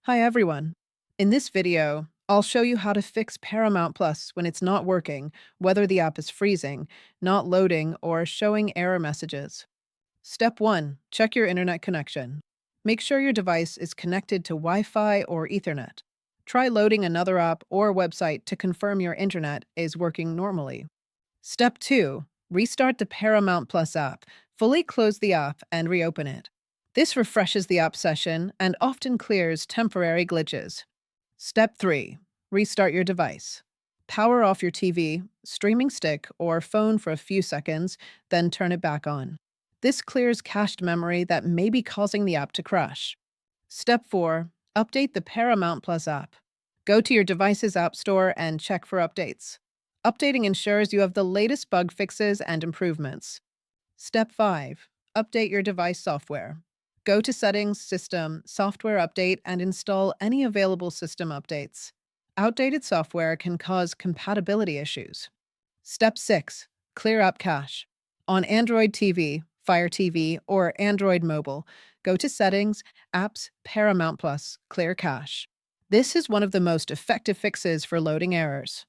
Hi everyone. In this video, I'll show you how to fix Paramount Plus when it's not working, whether the app is freezing, not loading, or showing error messages. Step 1. Check your internet connection. Make sure your device is connected to Wi-Fi or Ethernet. Try loading another app or website to confirm your internet is working normally. Step 2. Restart the Paramount Plus app. Fully close the app and reopen it. This refreshes the app session and often clears temporary glitches. Step 3. Restart your device. Power off your TV, streaming stick, or phone for a few seconds, then turn it back on. This clears cached memory that may be causing the app to crash. Step 4. Update the Paramount Plus app. Go to your device's app store and check for updates. Updating ensures you have the latest bug fixes and improvements. Step 5. Update your device software. Go to Settings, System, Software Update, and install any available system updates. Outdated software can cause compatibility issues. Step 6. Clear app cache. On Android TV, Fire TV, or Android Mobile, go to Settings, Apps, Paramount Plus, Clear Cache. This is one of the most effective fixes for loading errors.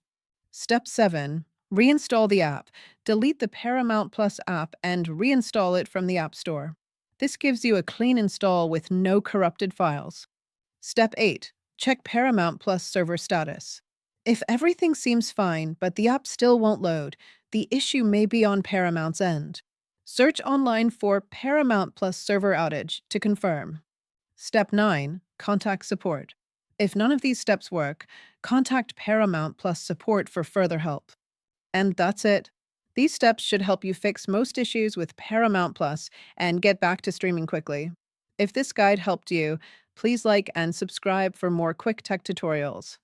Step 7. Reinstall the app. Delete the Paramount Plus app and reinstall it from the App Store. This gives you a clean install with no corrupted files. Step 8. Check Paramount Plus server status. If everything seems fine but the app still won't load, the issue may be on Paramount's end. Search online for Paramount Plus server outage to confirm. Step 9. Contact support. If none of these steps work, contact Paramount Plus support for further help. And that's it. These steps should help you fix most issues with Paramount Plus and get back to streaming quickly. If this guide helped you, please like and subscribe for more quick tech tutorials.